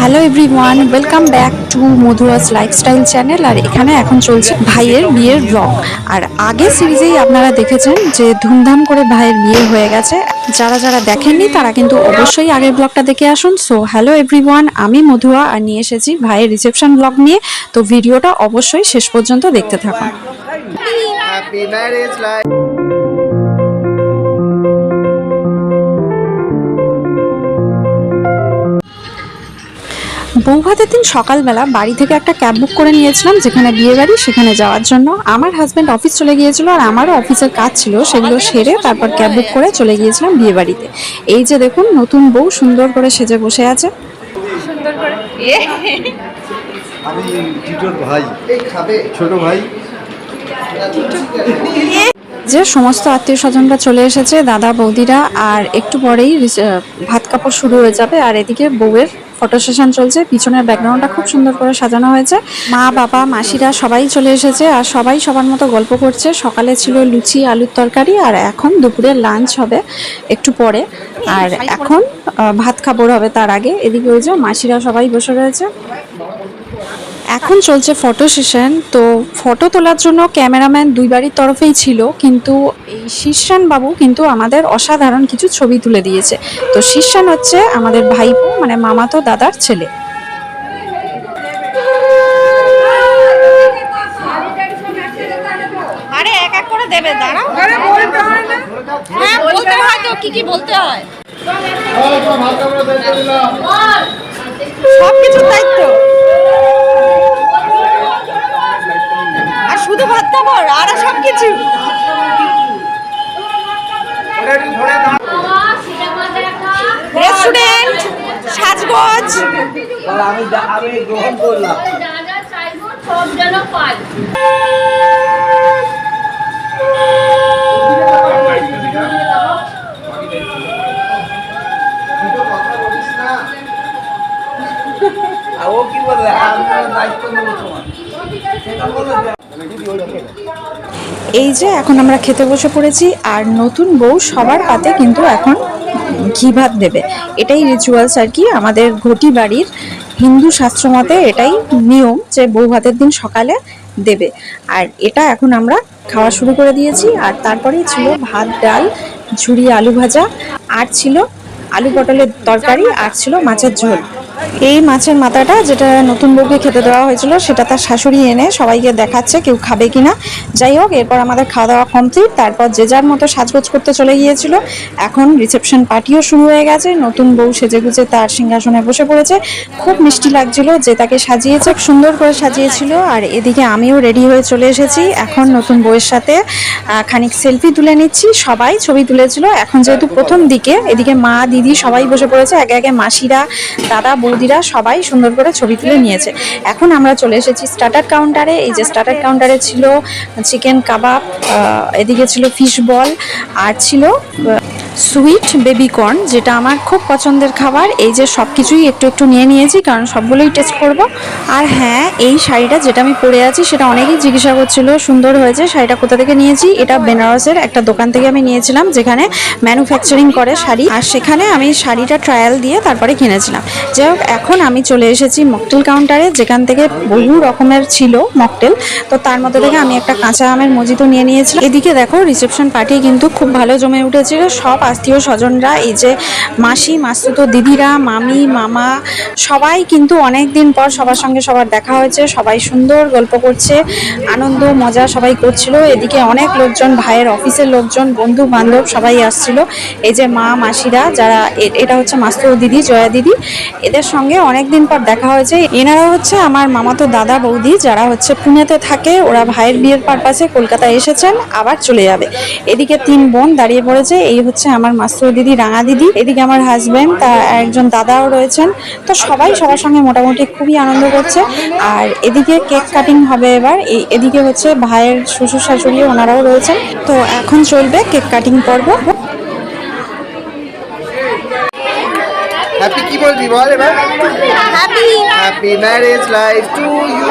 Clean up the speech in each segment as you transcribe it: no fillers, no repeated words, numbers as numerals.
Hello everyone, welcome back to Madhura's lifestyle channel. আর এখানে এখন চলছে ভাইয়ের বিয়ের ব্লগ। আর আগে সিরিজেই আপনারা দেখেছেন যে ধুমধাম করে ভাইয়ের বিয়ে হয়ে গেছে। যারা যারা দেখেননি তারা কিন্তু অবশ্যই আগের ব্লগটা দেখে আসুন। সো হ্যালো এভরিওয়ান, আমি মধুয়া আর নিয়ে এসেছি ভাইয়ের রিসেপশন ব্লগ নিয়ে। তো ভিডিওটা অবশ্যই শেষ পর্যন্ত দেখতে থাকুন। Happy marriage life. বৌভাতের দিন সকালবেলা বাড়ি থেকে একটা ক্যাব বুক করে নিয়েছিলাম, যেখানে বিয়ে বাড়ি সেখানে যাওয়ার জন্য। আমার হাজব্যান্ড অফিস চলে গিয়েছিল আর আমারও অফিসের কাজ ছিল, সেগুলো সেরে তারপর ক্যাব বুক করে চলে গিয়েছিলাম বিয়ে বাড়িতে। এই যে দেখুন, নতুন বউ সুন্দর করে সেজে বসে আছে। আমি টিটোর ভাই, ছোট ভাই। যে সমস্ত আত্মীয় স্বজনরা চলে এসেছে, দাদা বৌদিরা, আর একটু পরেই ভাত কাপড় শুরু হয়ে যাবে। আর এদিকে বউয়ের ফটো সেশন চলছে, পিছনের ব্যাকগ্রাউন্ডটা খুব সুন্দর করে সাজানো হয়েছে। মা বাবা মাসিরা সবাই চলে এসেছে আর সবাই সবার মতো গল্প করছে। সকালে ছিল লুচি আলুর তরকারি, আর এখন দুপুরে লাঞ্চ হবে একটু পরে। আর এখন ভাত খাবার হবে তার আগে। এদিকে ওই যে মাসিরা সবাই বসে রয়েছে। এখন চলছে ফটো সেশন। তো ফটো তোলার জন্য ক্যামেরাম্যান দুই বাড়ির তরফেই ছিল, কিন্তু এই শীর্ষান বাবু কিন্তু আমাদের অসাধারণ কিছু ছবি তুলে দিয়েছে। তো শীর্ষান হচ্ছে আমাদের ভাইপো, মানে মামাতো দাদার ছেলে। আরে এক এক করে দেবে, দাঁড়াও। হ্যাঁ, বলতে হয় তো, কি কি বলতে হয়, সবকিছুর দায়িত্ব। আর শুধু ভাত খাবার আর সবকিছু। রেস্টুরেন্ট, সাজগোজ, আমি গ্রহণ করলাম। যা যা চাইবো সব যেন পাই। ও কি বললে? আমরা দায়িত্ব নেবো তোমার। এই যে এখন আমরা খেতে বসে পড়েছি, আর নতুন বউ সবার পাতে কিন্তু এখন ঘি ভাত দেবে। এটাই রিচুয়ালস আর কি, আমাদের ঘটি বাড়ির হিন্দু শাস্ত্র মতে এটাই নিয়ম যে বউ ভাতের দিন সকালে দেবে। আর এটা এখন আমরা খাওয়া শুরু করে দিয়েছি। আর তারপরেই ছিল ভাত, ডাল, ঝুরি আলু ভাজা, আর ছিল আলু পটলের তরকারি, আর ছিল মাছের ঝোল। এই মাছের মাথাটা যেটা নতুন বউকে খেতে দেওয়া হয়েছিল, সেটা তার শাশুড়ি এনে সবাইকে দেখাচ্ছে কেউ খাবে কিনা। যাই হোক, এরপর আমাদের খাওয়া দাওয়া কমপ্লিট। তারপর যে যার মতো সাজগোজ করতে চলে গিয়েছিল। এখন রিসেপশন পার্টিও শুরু হয়ে গেছে। নতুন বউ সেজে গুজে তার সিংহাসনে বসে পড়েছে। খুব মিষ্টি লাগছিল যে তাকে সাজিয়েছে, সুন্দর করে সাজিয়েছিল। আর এদিকে আমিও রেডি হয়ে চলে এসেছি। এখন নতুন বউয়ের সাথে খানিক সেলফি তুলে নিচ্ছি। সবাই ছবি তুলেছিল। এখন যেহেতু প্রথম দিকে, এদিকে মা দিদি সবাই বসে পড়েছে, একে একে মাসিরা দাদা বৌদিরা সবাই সুন্দর করে ছবি তুলে নিয়েছে। এখন আমরা চলে এসেছি স্টার্টার কাউন্টারে। এই যে স্টার্টার কাউন্টারে ছিল চিকেন কাবাব, এদিকে ছিল ফিশ বল, আর ছিল সুইট বেবি কর্ন, যেটা আমার খুব পছন্দের খাবার। এই যে সব কিছুই একটু একটু নিয়ে নিয়েছি, কারণ সবগুলোই টেস্ট করব। আর হ্যাঁ, এই শাড়িটা যেটা আমি পরে আছি সেটা অনেকেই জিজ্ঞাসা করছিল সুন্দর হয়েছে। শাড়িটা কোথা থেকে নিয়েছি? এটা বেনারসের একটা দোকান থেকে আমি নিয়েছিলাম, যেখানে ম্যানুফ্যাকচারিং করে শাড়ি। আর সেখানে আমি শাড়িটা ট্রায়াল দিয়ে তারপরে কিনেছিলাম। যাই হোক, এখন আমি চলে এসেছি মকটেল কাউন্টারে, যেখান থেকে বহু রকমের ছিল মকটেল। তো তার মধ্যে থেকে আমি একটা কাঁচা আমের মজিতো নিয়ে নিয়েছিলাম। এদিকে দেখো, রিসেপশন পার্টি কিন্তু খুব ভালো জমে উঠেছিল। সব আত্মীয় স্বজনরা, এই যে মাসি মাসতুতো দিদিরা, মামি মামা, সবাই কিন্তু অনেক দিন পর সবার সঙ্গে সবার দেখা হয়েছে। সবাই সুন্দর গল্প করছে, আনন্দ মজা সবাই করছিল। এদিকে অনেক লোকজন, ভাইয়ের অফিসের লোকজন, বন্ধু বান্ধব সবাই আসছিল। এই যে মা মাসিরা, যারা এটা হচ্ছে মাসতুতো দিদি, জয়া দিদি, এদের সঙ্গে অনেক দিন পর দেখা হয়েছে। এনারা হচ্ছে আমার মামাতো দাদা বৌদি, যারা হচ্ছে পুনেতে থাকে। ওরা ভাইয়ের বিয়ের পারপাসে কলকাতায় এসেছেন, আবার চলে যাবে। এদিকে তিন বোন দাঁড়িয়ে পড়েছে। এই হচ্ছে আমার মাসতুতো দিদি রাঙা দিদি, এদিকে আমার হাজব্যান্ড, তার একজন দাদাও রয়েছেন। তো সবাই সবার সঙ্গে মোটামুটি খুবই আনন্দ করছে। আর এদিকে কেক কাটিং হবে এবার। এদিকে হচ্ছে ভাইয়ের শ্বশুর শাশুড়ি, ওনারাও রয়েছেন। তো এখন চলবে কেক কাটিং পর্ব। হ্যাপি কি বলবি বল এবার? Happy happy marriage life to you.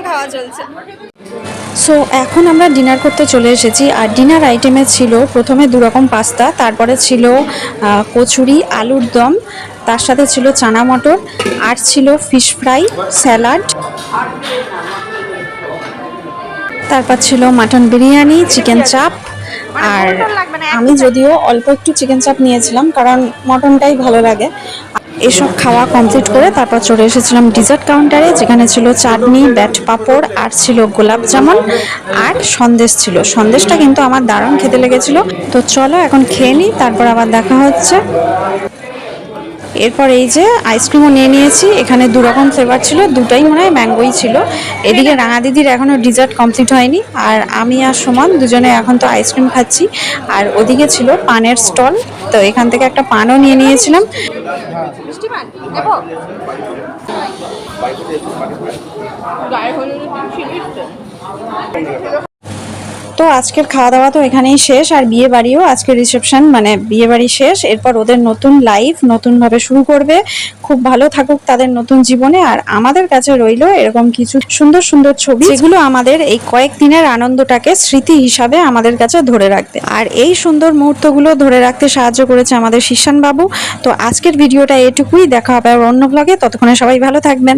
খাওয়া চলছে। সো এখন আমরা ডিনার করতে চলে এসেছি। আর ডিনার আইটেমে ছিল প্রথমে 2 রকম পাস্তা, তারপরে ছিল কচুরি, আলুর দম, তার সাথে ছিল চানা মটর, আর ছিল ফিশ ফ্রাই, স্যালাড, তারপর ছিল মাটন বিরিয়ানি, চিকেন চাপ। আর আমি যদিও অল্প একটু চিকেন চাপ নিয়েছিলাম, কারণ মটনটাই ভালো লাগে। এসব খাওয়া কমপ্লিট করে তারপর চলে এসেছিলাম ডিজার্ট কাউন্টারে, যেখানে ছিল চাটনি, ব্যাট পাঁপড়, আর ছিল গোলাপ জামুন, আর সন্দেশ ছিল। সন্দেশটা কিন্তু আমার দারুণ খেতে লেগেছিল। তো চলো এখন খেয়ে নিই, তারপর আবার দেখা হচ্ছে। এরপর এই যে আইসক্রিমও নিয়ে নিয়েছি। এখানে 2 রকম ফ্লেভার ছিল, দুটাই মনে হয় ম্যাঙ্গোই ছিল। এদিকে রাঙা দিদির এখনও ডিজার্ট কমপ্লিট হয়নি, আর আমি আর সুমন দুজনে এখন তো আইসক্রিম খাচ্ছি। আর ওদিকে ছিল পানের স্টল, তো এখান থেকে একটা পানও নিয়ে নিয়েছিলাম। মিষ্টি পান দেবো? গায়ে হলুদ ছিলিস তো? তো আজকের খাওয়া দাওয়া তো এখানেই শেষ। আর বিয়ে বাড়িও আজকে রিসেপশন, মানে বিয়ে বাড়ি শেষ। এরপর ওদের নতুন লাইফ নতুনভাবে শুরু করবে। খুব ভালো থাকুক তাদের নতুন জীবনে। আর আমাদের কাছে রইলো এরকম কিছু সুন্দর সুন্দর ছবি, যেগুলো আমাদের এই কয়েকদিনের আনন্দটাকে স্মৃতি হিসাবে আমাদের কাছে ধরে রাখবে। আর এই সুন্দর মুহূর্তগুলো ধরে রাখতে সাহায্য করেছে আমাদের শিশান বাবু। তো আজকের ভিডিওটা এটুকুই, দেখা হবে আর অন্য ব্লগে। ততক্ষণে সবাই ভালো থাকবেন।